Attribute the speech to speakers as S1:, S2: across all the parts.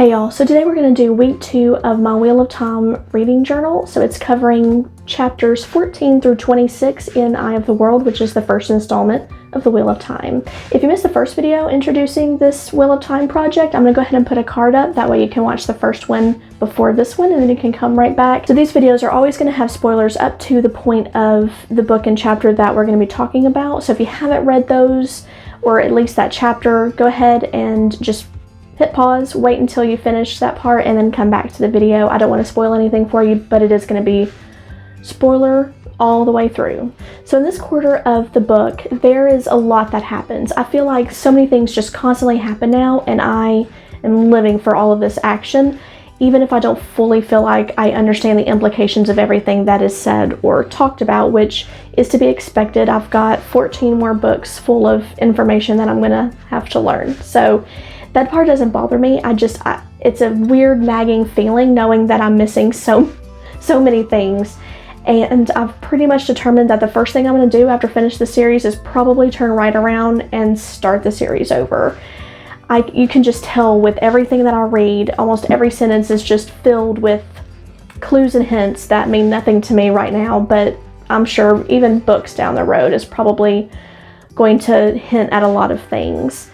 S1: Hey y'all, so today we're going to do week 2 of my Wheel of Time reading journal. So it's covering chapters 14 through 26 in Eye of the World, which is the first installment of the Wheel of Time. If you missed the first video introducing this Wheel of Time project, I'm going to go ahead and put a card up. That way you can watch the first one before this one, and then you can come right back. So these videos are always going to have spoilers up to the point of the book and chapter that we're going to be talking about. So if you haven't read those, or at least that chapter, go ahead and just hit pause, wait until you finish that part, and then come back to the video. I don't want to spoil anything for you, but it is going to be spoiler all the way through. So in this quarter of the book, there is a lot that happens. I feel like so many things just constantly happen now, and I am living for all of this action, even if I don't fully feel like I understand the implications of everything that is said or talked about, which is to be expected. I've got 14 more books full of information that I'm going to have to learn. So that part doesn't bother me. It's a weird nagging feeling knowing that I'm missing so many things. And I've pretty much determined that the first thing I'm going to do after finish the series is probably turn right around and start the series over. You can just tell with everything that I read, almost every sentence is just filled with clues and hints that mean nothing to me right now, but I'm sure even books down the road is probably going to hint at a lot of things.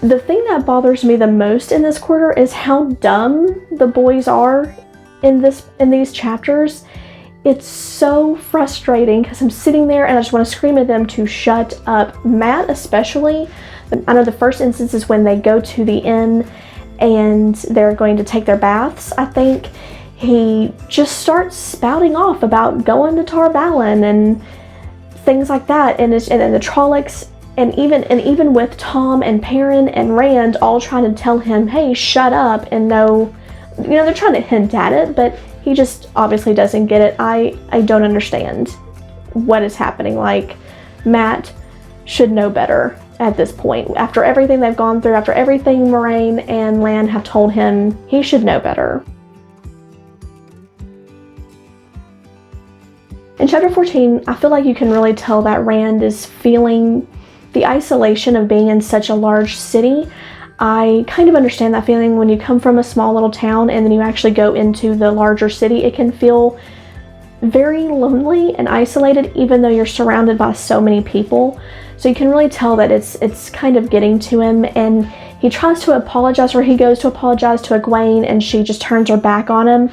S1: The thing that bothers me the most in this quarter is how dumb the boys are in these chapters. It's so frustrating because I'm sitting there and I just want to scream at them to shut up. Matt especially. I know the first instance is when they go to the inn and they're going to take their baths. I think he just starts spouting off about going to Tarbalin and things like that, and the Trollocs. And even with Tom and Perrin and Rand all trying to tell him, hey, shut up, and no, they're trying to hint at it, but he just obviously doesn't get it. I don't understand what is happening. Like, Matt should know better at this point. After everything they've gone through, after everything Moraine and Lan have told him, he should know better. In chapter 14, I feel like you can really tell that Rand is feeling the isolation of being in such a large city. I kind of understand that feeling when you come from a small little town and then you actually go into the larger city. It can feel very lonely and isolated even though you're surrounded by so many people. So you can really tell that it's kind of getting to him, and he tries to apologize, or he goes to apologize to Egwene and she just turns her back on him.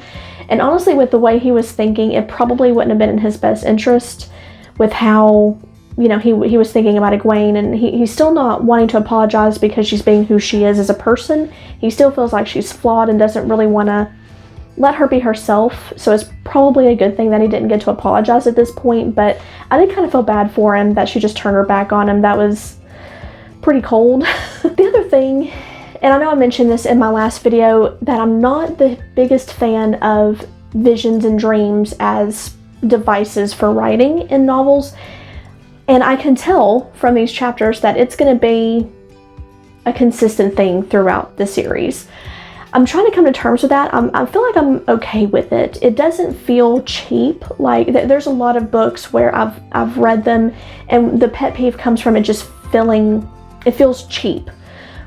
S1: And honestly, with the way he was thinking, it probably wouldn't have been in his best interest with how he was thinking about Egwene, and he's still not wanting to apologize because she's being who she is as a person. He still feels like she's flawed and doesn't really want to let her be herself. So it's probably a good thing that he didn't get to apologize at this point, but I did kind of feel bad for him that she just turned her back on him. That was pretty cold. The other thing, and I know I mentioned this in my last video, that I'm not the biggest fan of visions and dreams as devices for writing in novels. And I can tell from these chapters that it's going to be a consistent thing throughout the series. I'm trying to come to terms with that. I feel like I'm okay with it. It doesn't feel cheap. Like there's a lot of books where I've read them and the pet peeve comes from it just it feels cheap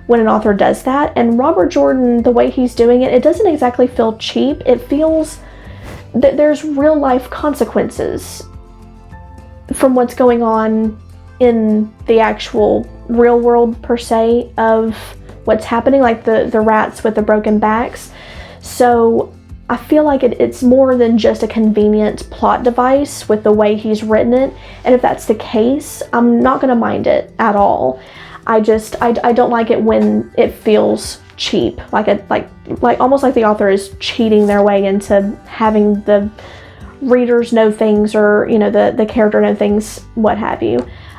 S1: when an author does that. And Robert Jordan, the way he's doing it, it doesn't exactly feel cheap. It feels that there's real life consequences from what's going on in the actual real world per se of what's happening, like the rats with the broken backs. So I feel like it's more than just a convenient plot device with the way he's written it. And if that's the case, I'm not going to mind it at all. I don't like it when it feels cheap, like almost like the author is cheating their way into having the readers know things, or the character know things, what have you.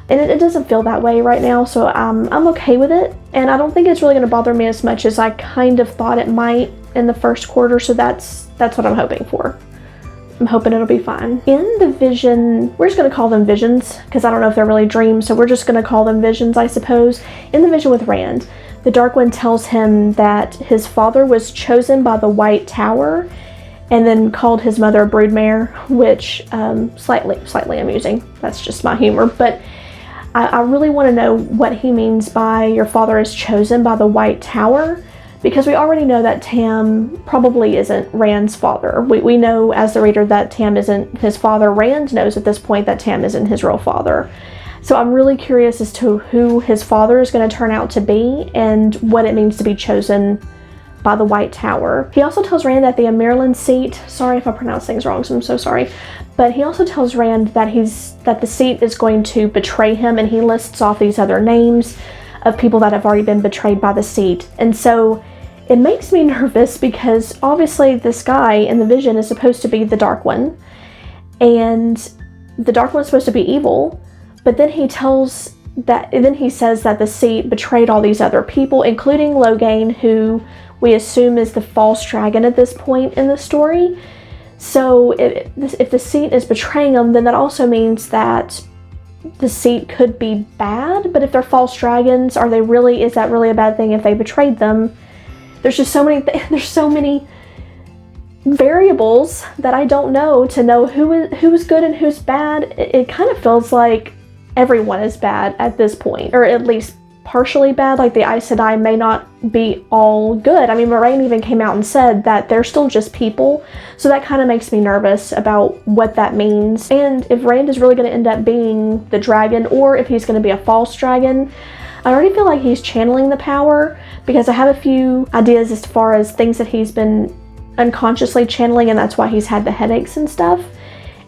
S1: And it doesn't feel that way right now, so I'm okay with it, and I don't think it's really going to bother me as much as I kind of thought it might in the first quarter. So that's what I'm hoping for. I'm hoping it'll be fine. In the vision, we're just going to call them visions because I don't know if they're really dreams, so we're just going to call them visions, I suppose. In the vision with Rand, the Dark One tells him that his father was chosen by the White Tower and then called his mother a broodmare, which slightly amusing. That's just my humor. But I really want to know what he means by your father is chosen by the White Tower, because we already know that Tam probably isn't Rand's father. We know as the reader that Tam isn't his father. Rand knows at this point that Tam isn't his real father. So I'm really curious as to who his father is going to turn out to be and what it means to be chosen by the White Tower. He also tells Rand that the Everland seat, sorry if I pronounce things wrong, so I'm so sorry, but he also tells Rand that the seat is going to betray him, and he lists off these other names of people that have already been betrayed by the seat. And so it makes me nervous because obviously this guy in the vision is supposed to be the Dark One, and the Dark One's supposed to be evil, but then he says that the seat betrayed all these other people, including Logain, who we assume is the false dragon at this point in the story. So if the seat is betraying them, then that also means that the seat could be bad. But if they're false dragons, is that really a bad thing if they betrayed them? There's just so many variables that I don't know to know who's good and who's bad. It kind of feels like everyone is bad at this point, or at least partially bad. Like the Aes Sedai may not be all good. I mean, Moraine even came out and said that they're still just people, so that kind of makes me nervous about what that means. And if Rand is really going to end up being the dragon, or if he's going to be a false dragon, I already feel like he's channeling the power, because I have a few ideas as far as things that he's been unconsciously channeling, and that's why he's had the headaches and stuff,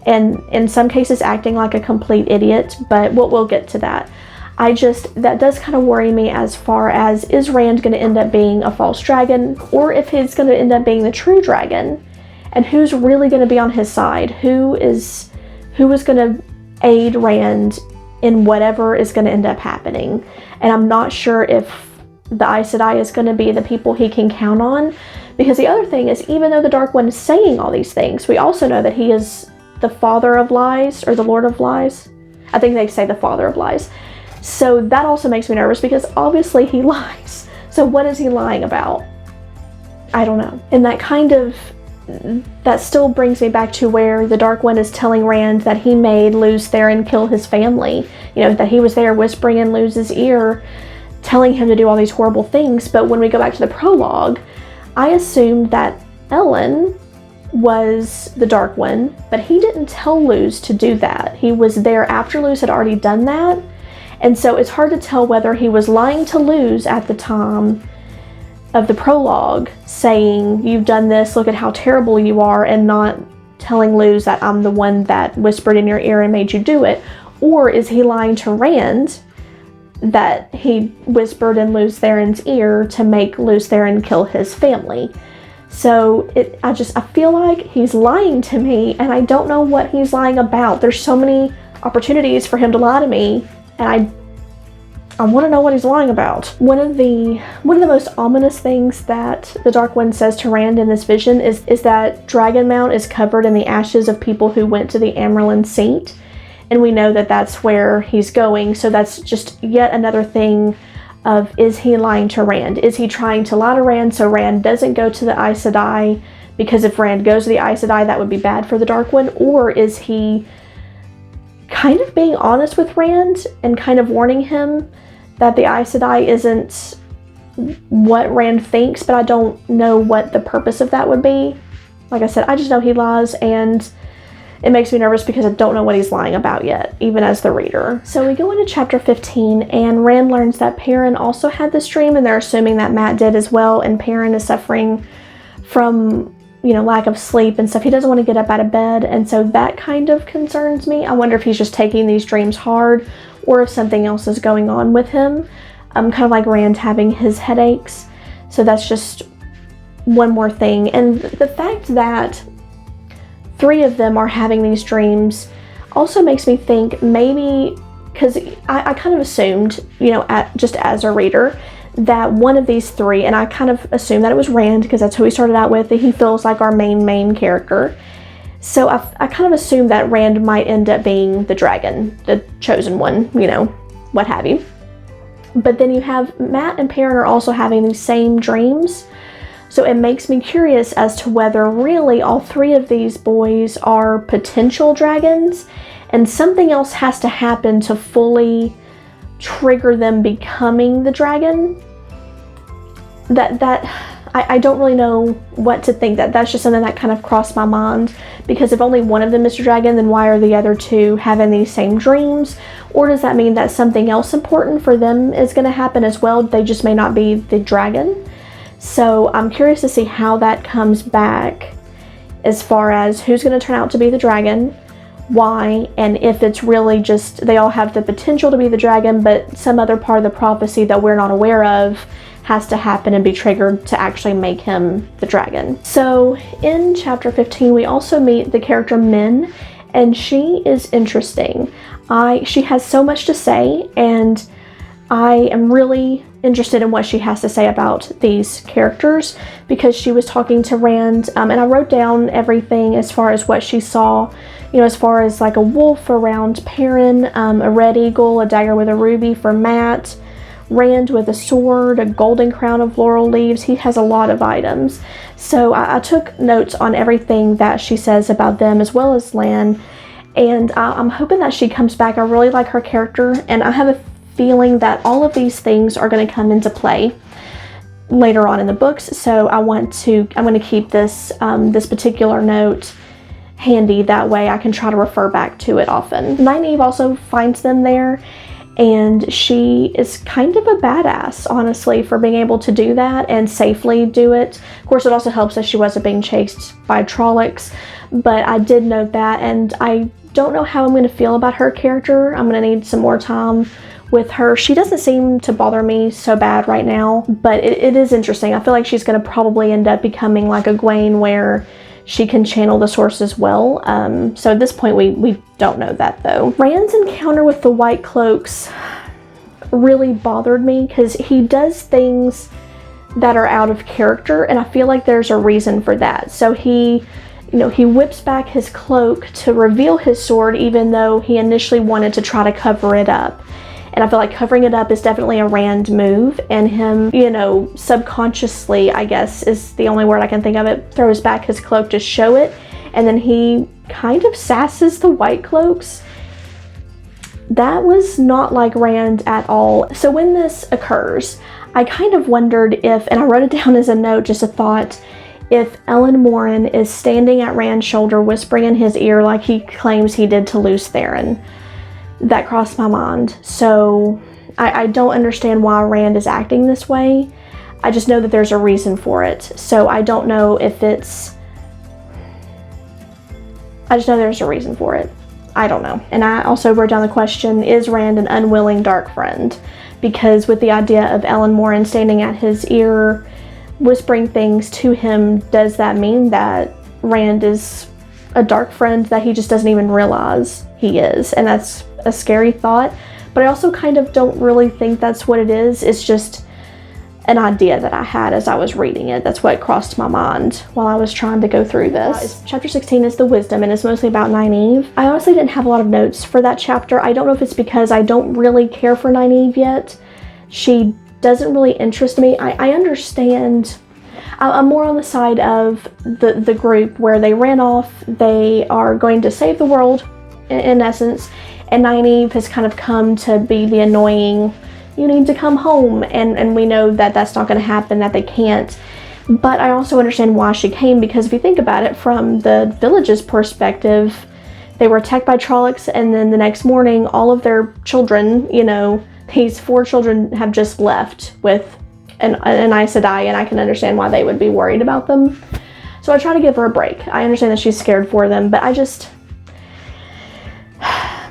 S1: and in some cases acting like a complete idiot, but we'll get to that. That does kind of worry me as far as, is Rand going to end up being a false dragon, or if he's going to end up being the true dragon, and who's really going to be on his side? Who is going to aid Rand in whatever is going to end up happening? And I'm not sure if the Aes Sedai is going to be the people he can count on, because the other thing is, even though the Dark One is saying all these things, we also know that he is the father of lies, or the Lord of Lies. I think they say the father of lies. So that also makes me nervous, because obviously he lies. So what is he lying about? I don't know. And that still brings me back to where the Dark One is telling Rand that he made Lews Therin kill his family. You know, that he was there whispering in Lews's ear, telling him to do all these horrible things. But when we go back to the prologue, I assumed that Ellen was the Dark One, but he didn't tell Lews to do that. He was there after Lews had already done that. And so it's hard to tell whether he was lying to Lews at the time of the prologue, saying, you've done this, look at how terrible you are, and not telling Lews that I'm the one that whispered in your ear and made you do it. Or is he lying to Rand that he whispered in Lews Therin's ear to make Lews Therin kill his family? So I feel like he's lying to me, and I don't know what he's lying about. There's so many opportunities for him to lie to me, and I want to know what he's lying about. One of the most ominous things that the Dark One says to Rand in this vision is that Dragonmount is covered in the ashes of people who went to the Everland seat, and we know that that's where he's going. So that's just yet another thing of, is he lying to Rand? Is he trying to lie to Rand so Rand doesn't go to the Aes Sedai? Because if Rand goes to the Aes Sedai, that would be bad for the Dark One. Or is he kind of being honest with Rand and kind of warning him that the Aes Sedai isn't what Rand thinks, but I don't know what the purpose of that would be. Like I said, I just know he lies, and it makes me nervous because I don't know what he's lying about yet, even as the reader. So we go into chapter 15, and Rand learns that Perrin also had this dream, and they're assuming that Mat did as well, and Perrin is suffering from, lack of sleep and stuff. He doesn't want to get up out of bed, and so that kind of concerns me. I wonder if he's just taking these dreams hard, or if something else is going on with him. Kind of like Rand having his headaches. So that's just one more thing. And the fact that 3 of them are having these dreams also makes me think maybe, because I kind of assumed, just as a reader, that one of these 3, and I kind of assumed that it was Rand because that's who we started out with, that he feels like our main character. So I kind of assumed that Rand might end up being the dragon, the chosen one, what have you. But then you have Mat and Perrin are also having these same dreams. So it makes me curious as to whether really all 3 of these boys are potential dragons, and something else has to happen to fully trigger them becoming the dragon. I don't really know what to think. That's just something that kind of crossed my mind, because if only one of them is the dragon, then why are the other two having these same dreams? Or does that mean that something else important for them is going to happen as well? They just may not be the dragon. So I'm curious to see how that comes back, as far as who's going to turn out to be the dragon, why, and if it's really just they all have the potential to be the dragon, but some other part of the prophecy that we're not aware of has to happen and be triggered to actually make him the dragon. So in chapter 15, we also meet the character Min, and she is interesting. She has so much to say, and I am really interested in what she has to say about these characters, because she was talking to Rand, and I wrote down everything as far as what she saw, as far as like a wolf around Perrin, a red eagle, a dagger with a ruby for Matt, Rand with a sword, a golden crown of laurel leaves. He has a lot of items. So I took notes on everything that she says about them, as well as Lan, and I'm hoping that she comes back. I really like her character, and I have a feeling that all of these things are going to come into play later on in the books. So I'm going to keep this this particular note handy, that way I can try to refer back to it often. Nynaeve also finds them there, and she is kind of a badass, honestly, for being able to do that and safely do it. Of course, it also helps that she wasn't being chased by Trollocs, but I did note that, and I don't know how I'm going to feel about her character. I'm going to need some more time with her. She doesn't seem to bother me so bad right now, but it is interesting. I feel like she's going to probably end up becoming like a Egwene, where she can channel the source as well. So at this point, we don't know that, though. Rand's encounter with the White Cloaks really bothered me, because he does things that are out of character, and I feel like there's a reason for that. So he whips back his cloak to reveal his sword, even though he initially wanted to try to cover it up. And I feel like covering it up is definitely a Rand move, and him, subconsciously, I guess is the only word I can think of it, throws back his cloak to show it, and then he kind of sasses the White Cloaks. That was not like Rand at all. So when this occurs, I kind of wondered if, and I wrote it down as a note, just a thought, if Ellen Morin is standing at Rand's shoulder whispering in his ear like he claims he did to Lews Therin. That crossed my mind. So I don't understand why Rand is acting this way. I just know that there's a reason for it. So I don't know if it's... I just know there's a reason for it. I don't know. And I also wrote down the question, is Rand an unwilling dark friend? Because with the idea of Ellen Morin standing at his ear, whispering things to him, does that mean that Rand is a dark friend that he just doesn't even realize he is? And that's a scary thought, but I also kind of don't really think that's what it is. It's just an idea that I had as I was reading it. That's what crossed my mind while I was trying to go through this. Chapter 16 is the wisdom, and it's mostly about Nynaeve. I honestly didn't have a lot of notes for that chapter. I don't know if it's because I don't really care for Nynaeve yet. She doesn't really interest me. I understand. I'm more on the side of the group where they ran off. They are going to save the world, in essence, and Nynaeve has kind of come to be the annoying, you need to come home, and we know that that's not going to happen, that they can't. But I also understand why she came, because if you think about it from the village's perspective, they were attacked by Trollocs, and then the next morning all of their children, these 4 children have just left with an Aes Sedai, and I can understand why they would be worried about them. So I try to give her a break. I understand that she's scared for them, but I just...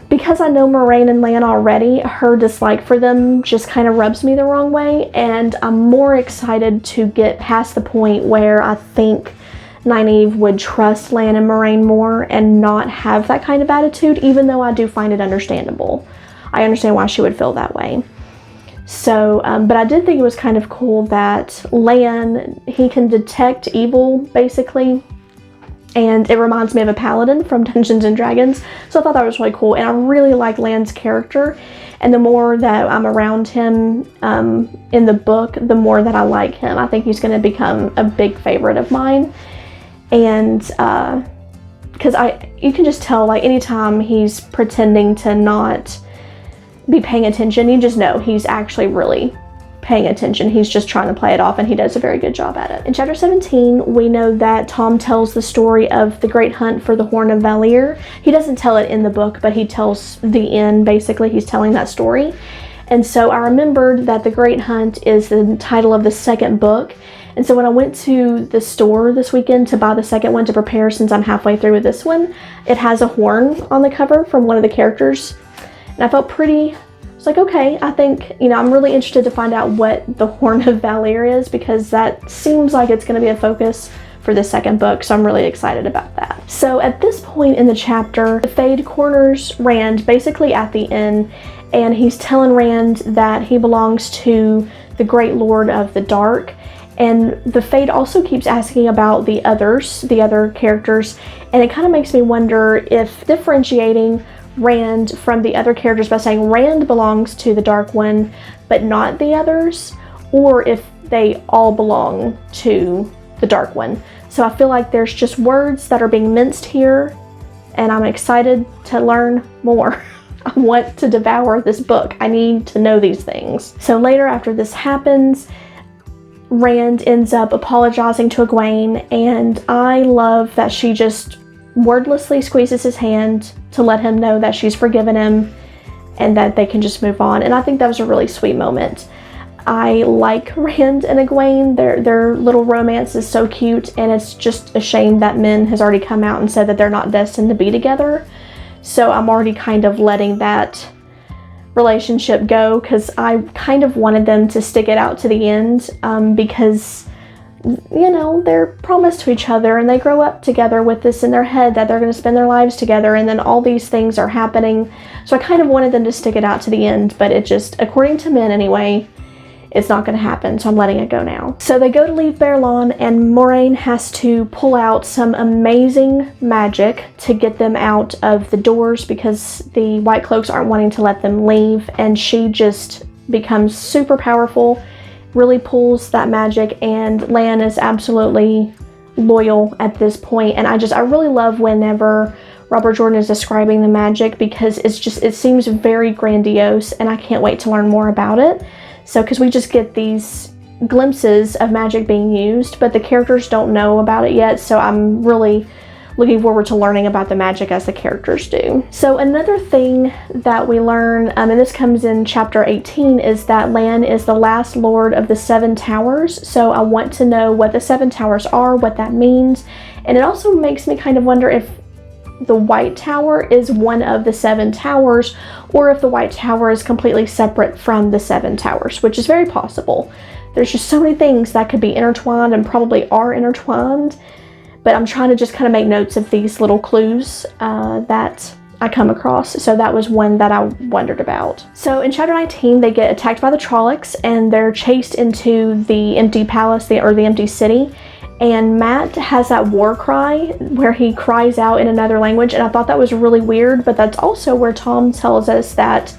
S1: because I know Moiraine and Lan already, her dislike for them just kind of rubs me the wrong way, and I'm more excited to get past the point where I think Nynaeve would trust Lan and Moiraine more and not have that kind of attitude, even though I do find it understandable. I understand why she would feel that way. So, but I did think it was kind of cool that Lan, he can detect evil, basically, and it reminds me of a paladin from Dungeons & Dragons, so I thought that was really cool, and I really like Lan's character, and the more that I'm around him in the book, the more that I like him. I think he's going to become a big favorite of mine, and because you can just tell, like, anytime he's pretending to not be paying attention, you just know he's actually really paying attention. He's just trying to play it off, and he does a very good job at it. In chapter 17, we know that Tom tells the story of the great hunt for the Horn of Valere. He doesn't tell it in the book, but he tells the end, basically. He's telling that story. And so I remembered that The Great Hunt is the title of the second book. And so when I went to the store this weekend to buy the second one to prepare, since I'm halfway through with this one, it has a horn on the cover from one of the characters. And I felt pretty, I was like, okay, I think, I'm really interested to find out what the Horn of Valere is, because that seems like it's going to be a focus for the second book, so I'm really excited about that. So at this point in the chapter, the Fade corners Rand basically at the inn, and he's telling Rand that he belongs to the Great Lord of the Dark. And the Fade also keeps asking about the others, the other characters, and it kind of makes me wonder if differentiating Rand from the other characters by saying Rand belongs to the Dark One, but not the others, or if they all belong to the Dark One. So I feel like there's just words that are being minced here, and I'm excited to learn more. I want to devour this book. I need to know these things. So later, after this happens, Rand ends up apologizing to Egwene, and I love that she just wordlessly squeezes his hand to let him know that she's forgiven him and that they can just move on. And I think that was a really sweet moment. I like Rand and Egwene. Their little romance is so cute, and it's just a shame that Min has already come out and said that they're not destined to be together. So I'm already kind of letting that relationship go, because I kind of wanted them to stick it out to the end, because they're promised to each other and they grow up together with this in their head that they're going to spend their lives together, and then all these things are happening. So I kind of wanted them to stick it out to the end, but it just, according to Min anyway, it's not going to happen, so I'm letting it go now. So they go to leave Bear Lawn, and Moraine has to pull out some amazing magic to get them out of the doors, because the White Cloaks aren't wanting to let them leave, and she just becomes super powerful, really pulls that magic, and Lan is absolutely loyal at this point. And I really love whenever Robert Jordan is describing the magic, because it seems very grandiose, and I can't wait to learn more about it. So, because we just get these glimpses of magic being used, but the characters don't know about it yet, so I'm really looking forward to learning about the magic as the characters do. So another thing that we learn, and this comes in chapter 18, is that Lan is the last lord of the Seven Towers. So I want to know what the Seven Towers are, what that means, and it also makes me kind of wonder if the White Tower is one of the Seven Towers, or if the White Tower is completely separate from the Seven Towers, which is very possible. There's just so many things that could be intertwined, and probably are intertwined, but I'm trying to just kind of make notes of these little clues that I come across. So that was one that I wondered about. So in chapter 19, they get attacked by the Trollocs, and they're chased into the empty palace, or the empty city. And Matt has that war cry where he cries out in another language, and I thought that was really weird, but that's also where Tom tells us that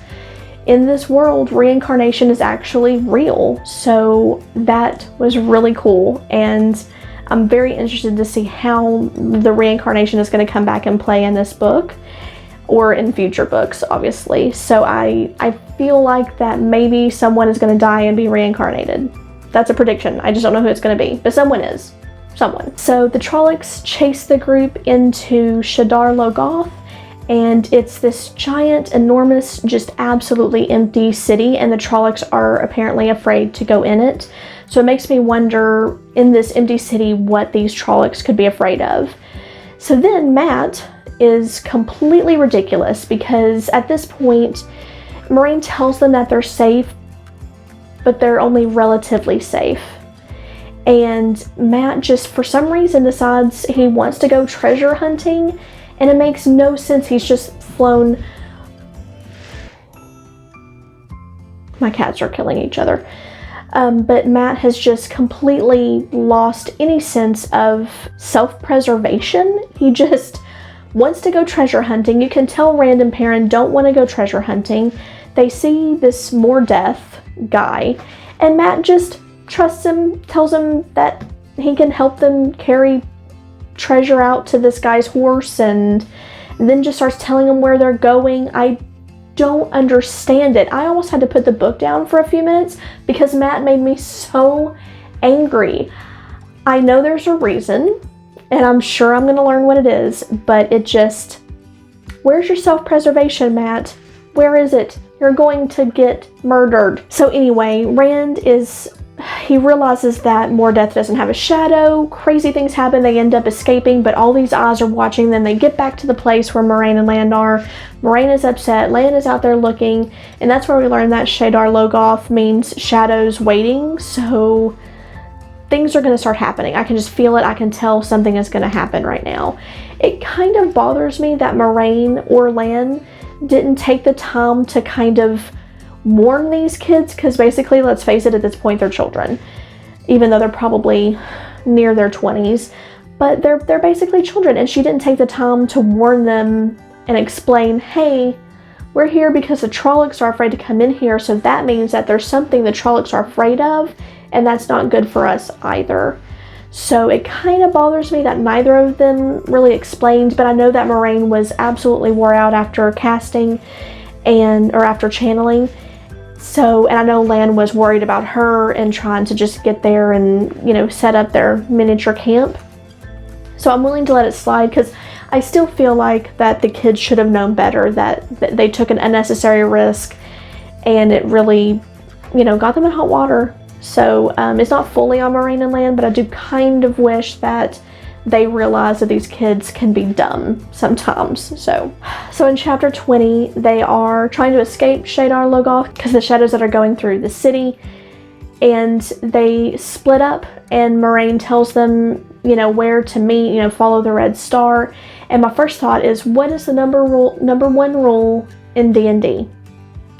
S1: in this world, reincarnation is actually real. So that was really cool, and I'm very interested to see how the reincarnation is going to come back and play in this book, or in future books, obviously. So I feel like that maybe someone is going to die and be reincarnated. That's a prediction. I just don't know who it's going to be, but someone is. Someone. So the Trollocs chase the group into Shadar Logoth, and it's this giant, enormous, just absolutely empty city, and the Trollocs are apparently afraid to go in it. So it makes me wonder, in this empty city, what these Trollocs could be afraid of. So then Matt is completely ridiculous, because at this point, Moraine tells them that they're safe, but they're only relatively safe. And Matt just, for some reason, decides he wants to go treasure hunting, and it makes no sense. He's just flown. My cats are killing each other. But Matt has just completely lost any sense of self-preservation. He just wants to go treasure hunting. You can tell Rand and Perrin don't want to go treasure hunting. They see this Mordeth guy, and Matt just trusts him, tells him that he can help them carry treasure out to this guy's horse, and then just starts telling them where they're going. I don't understand it. I almost had to put the book down for a few minutes because Matt made me so angry. I know there's a reason, and I'm sure I'm going to learn what it is, but it just, where's your self-preservation, Matt? Where is it? You're going to get murdered. So anyway, he realizes that Mordeth doesn't have a shadow. Crazy things happen. They end up escaping, but all these eyes are watching them. They get back to the place where Moraine and Land are. Moraine is upset. Land is out there looking, and that's where we learn that Shadar Logoth means shadows waiting. So things are going to start happening. I can just feel it. I can tell something is going to happen right now. It kind of bothers me that Moraine or Lan didn't take the time to kind of warn these kids, because basically, let's face it, at this point they're children, even though they're probably near their 20s, but they're basically children, and she didn't take the time to warn them and explain, hey, we're here because the Trollocs are afraid to come in here, so that means that there's something the Trollocs are afraid of, and that's not good for us either. So it kind of bothers me that neither of them really explained, but I know that Moraine was absolutely wore out after casting or after channeling. So, and I know Lan was worried about her and trying to just get there and, set up their miniature camp. So I'm willing to let it slide because I still feel like that the kids should have known better, that they took an unnecessary risk and it really, got them in hot water. So it's not fully on Moraine and Lan, but I do kind of wish that they realize that these kids can be dumb sometimes. So in chapter 20, they are trying to escape Shadar Logoth because the shadows that are going through the city, and they split up, and Moraine tells them, where to meet, follow the red star. And my first thought is, what is the number one rule in D&D?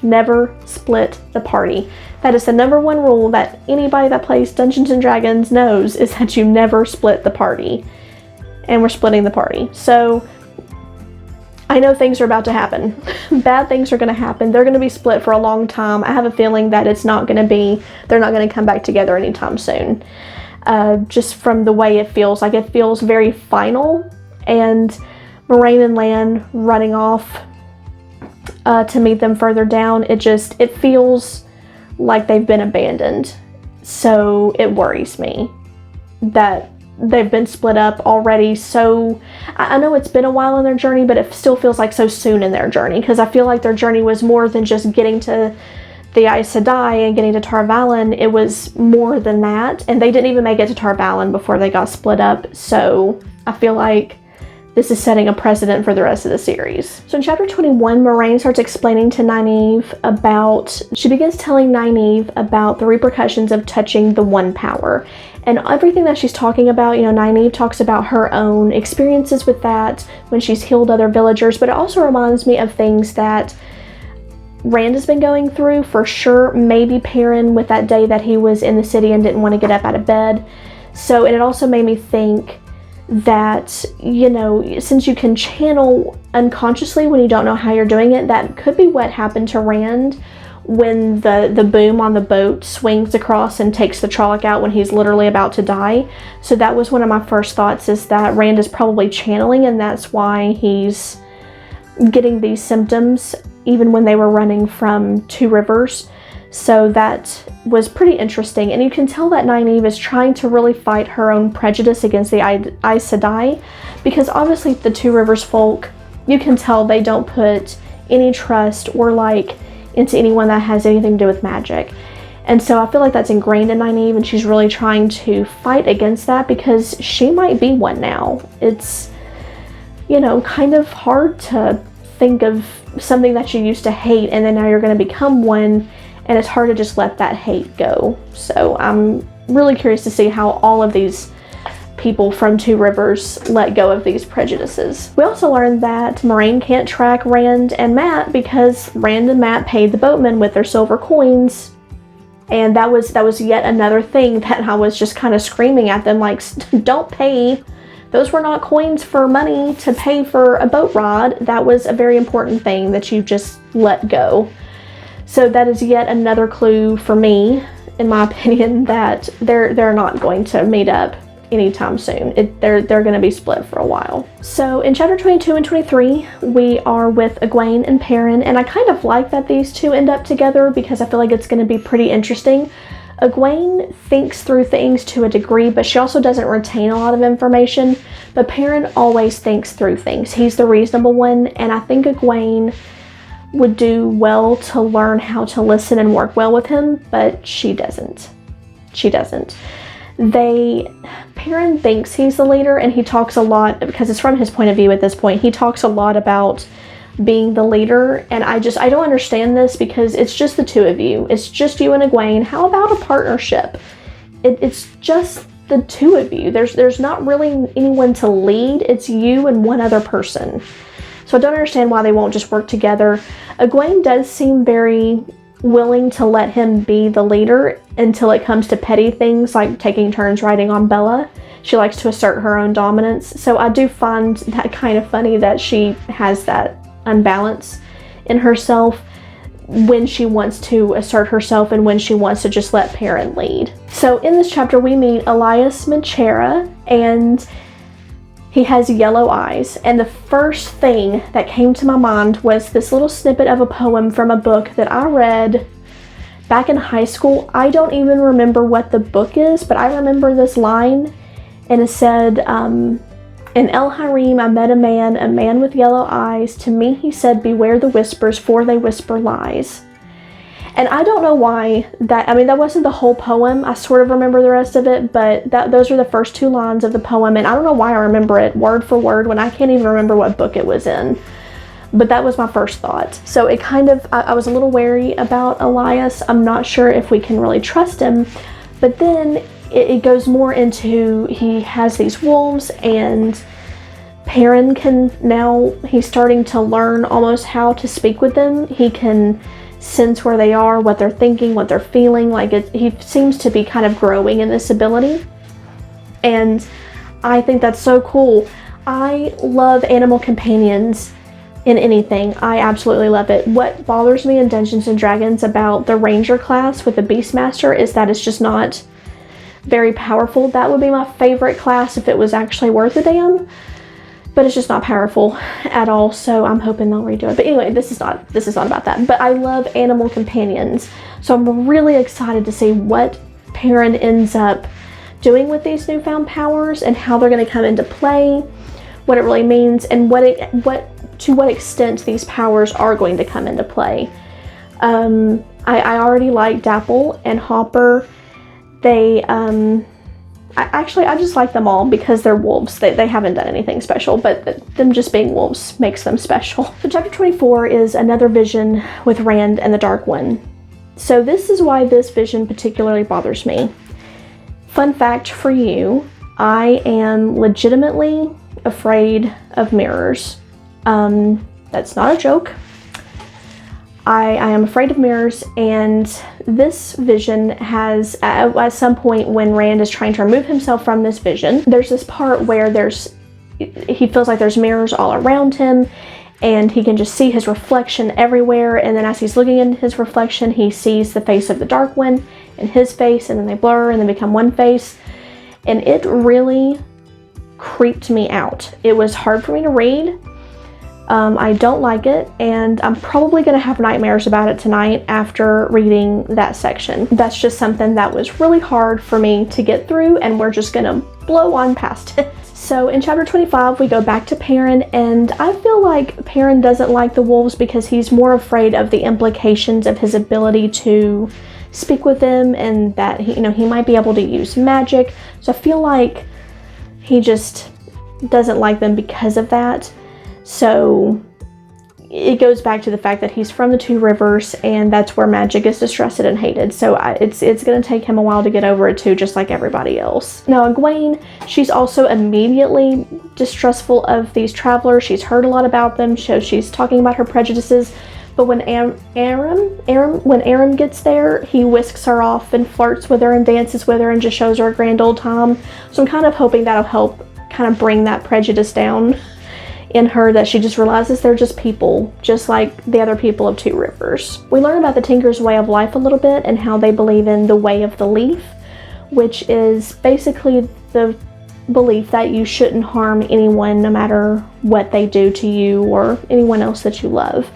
S1: Never split the party. That is the number one rule that anybody that plays Dungeons and Dragons knows, is that you never split the party. And we're splitting the party. So I know things are about to happen. Bad things are going to happen. They're going to be split for a long time. I have a feeling that they're not going to come back together anytime soon. Just from the way it feels. Like, it feels very final. And Moraine and Lan running off to meet them further down, it feels like they've been abandoned. So it worries me that they've been split up already. So I know it's been a while in their journey, but it still feels like so soon in their journey, because I feel like their journey was more than just getting to the Aes Sedai and getting to Tar Valon. It was more than that, and they didn't even make it to Tar Valon before they got split up. So I feel like this is setting a precedent for the rest of the series. So in chapter 21, Moraine starts explaining to Nynaeve she begins telling Nynaeve about the repercussions of touching the One Power. And everything that she's talking about, Nynaeve talks about her own experiences with that when she's healed other villagers, but it also reminds me of things that Rand has been going through, for sure. Maybe Perrin with that day that he was in the city and didn't want to get up out of bed. So, and it also made me think that, since you can channel unconsciously when you don't know how you're doing it, that could be what happened to Rand when the boom on the boat swings across and takes the Trolloc out when he's literally about to die. So that was one of my first thoughts, is that Rand is probably channeling, and that's why he's getting these symptoms even when they were running from Two Rivers. So that was pretty interesting, and you can tell that Nynaeve is trying to really fight her own prejudice against the Aes Sedai, because obviously the Two Rivers folk, you can tell they don't put any trust or into anyone that has anything to do with magic. And so I feel like that's ingrained in Nynaeve, and she's really trying to fight against that, because she might be one now. It's, kind of hard to think of something that you used to hate and then now you're going to become one, and it's hard to just let that hate go. So I'm really curious to see how all of these people from Two Rivers let go of these prejudices. We also learned that Moraine can't track Rand and Matt because Rand and Matt paid the boatmen with their silver coins, and that was yet another thing that I was just kind of screaming at them, like, don't pay. Those were not coins for money to pay for a boat ride. That was a very important thing that you just let go. So that is yet another clue for me, in my opinion, that they're not going to meet up anytime soon. They're going to be split for a while. So in chapter 22 and 23, we are with Egwene and Perrin, and I kind of like that these two end up together because I feel like it's going to be pretty interesting. Egwene thinks through things to a degree, but she also doesn't retain a lot of information. But Perrin always thinks through things. He's the reasonable one, and I think Egwene would do well to learn how to listen and work well with him, but she doesn't. She doesn't. Perrin thinks he's the leader, and he talks a lot, because it's from his point of view at this point, he talks a lot about being the leader, and I don't understand this because it's just the two of you. It's just you and Egwene. How about a partnership? It's just the two of you. There's not really anyone to lead. It's you and one other person. So I don't understand why they won't just work together. Egwene does seem very willing to let him be the leader until it comes to petty things like taking turns riding on Bella. She likes to assert her own dominance. So I do find that kind of funny that she has that unbalance in herself when she wants to assert herself and when she wants to just let Perrin lead. So in this chapter we meet Elias Minchera, and he has yellow eyes, and the first thing that came to my mind was this little snippet of a poem from a book that I read back in high school. I don't even remember what the book is, but I remember this line, and it said, in El Harem I met a man with yellow eyes. To me he said, beware the whispers, for they whisper lies. And I don't know why that wasn't the whole poem. I sort of remember the rest of it, but those are the first two lines of the poem, and I don't know why I remember it word for word when I can't even remember what book it was in. But that was my first thought. So it kind of, I was a little wary about Elias. I'm not sure if we can really trust him. But then it goes more into, he has these wolves, and Perrin he's starting to learn almost how to speak with them. He can sense where they are, what they're thinking, what they're feeling. He seems to be kind of growing in this ability. And I think that's so cool. I love animal companions in anything. I absolutely love it. What bothers me in Dungeons and Dragons about the Ranger class with the Beastmaster is that it's just not very powerful. That would be my favorite class if it was actually worth a damn, but it's just not powerful at all, so I'm hoping they'll redo it. But anyway, this is not about that. But I love animal companions, so I'm really excited to see what Perrin ends up doing with these newfound powers and how they're going to come into play, what it really means, and to what extent these powers are going to come into play. I already like Dapple and Hopper. I just like them all because they're wolves. They haven't done anything special, but them just being wolves makes them special. So chapter 24 is another vision with Rand and the Dark One. So this is why this vision particularly bothers me. Fun fact for you, I am legitimately afraid of mirrors. That's not a joke. I am afraid of mirrors, and this vision has, at some point when Rand is trying to remove himself from this vision, there's this part where he feels like there's mirrors all around him, and he can just see his reflection everywhere, and then as he's looking into his reflection, he sees the face of the Dark One and his face, and then they blur and then become one face, and it really creeped me out. It was hard for me to read. I don't like it, and I'm probably going to have nightmares about it tonight after reading that section. That's just something that was really hard for me to get through, and we're just going to blow on past it. So in chapter 25, we go back to Perrin, and I feel like Perrin doesn't like the wolves because he's more afraid of the implications of his ability to speak with them, and that he might be able to use magic. So I feel like he just doesn't like them because of that. So it goes back to the fact that he's from the Two Rivers, and that's where magic is distrusted and hated. So it's going to take him a while to get over it too, just like everybody else. Now Egwene, she's also immediately distrustful of these travelers. She's heard a lot about them, so she's talking about her prejudices. But when Aram gets there, he whisks her off and flirts with her and dances with her and just shows her a grand old time. So I'm kind of hoping that'll help kind of bring that prejudice down in her, that she just realizes they're just people, just like the other people of Two Rivers. We learn about the Tinker's way of life a little bit and how they believe in the way of the leaf, which is basically the belief that you shouldn't harm anyone no matter what they do to you or anyone else that you love.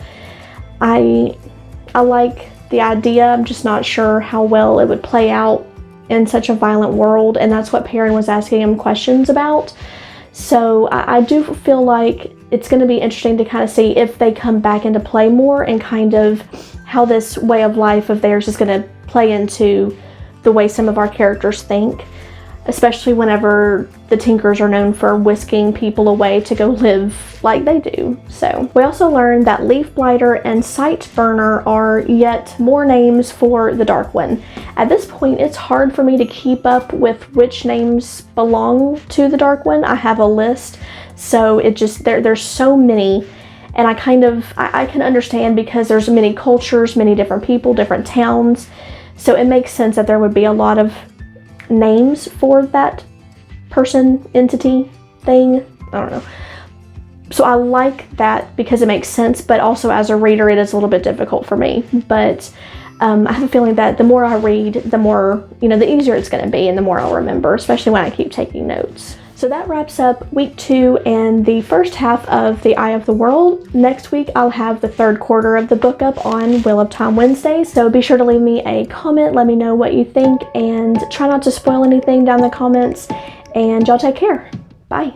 S1: I like the idea. I'm just not sure how well it would play out in such a violent world, and that's what Perrin was asking him questions about. So I do feel like it's going to be interesting to kind of see if they come back into play more, and kind of how this way of life of theirs is going to play into the way some of our characters think, especially whenever the Tinkers are known for whisking people away to go live like they do. So we also learned that Leaf Blighter and Sightburner are yet more names for the Dark One. At this point, it's hard for me to keep up with which names belong to the Dark One. I have a list, so it just there's so many, and I can understand because there's many cultures, many different people, different towns. So it makes sense that there would be a lot of names for that person, entity, thing. I don't know. So I like that because it makes sense, but also as a reader, it is a little bit difficult for me. But I have a feeling that the more I read, the more, the easier it's going to be, and the more I'll remember, especially when I keep taking notes. So that wraps up week 2 and the first half of The Eye of the World. Next week, I'll have the third quarter of the book up on Wheel of Time Wednesday. So be sure to leave me a comment. Let me know what you think, and try not to spoil anything down in the comments. And y'all take care. Bye.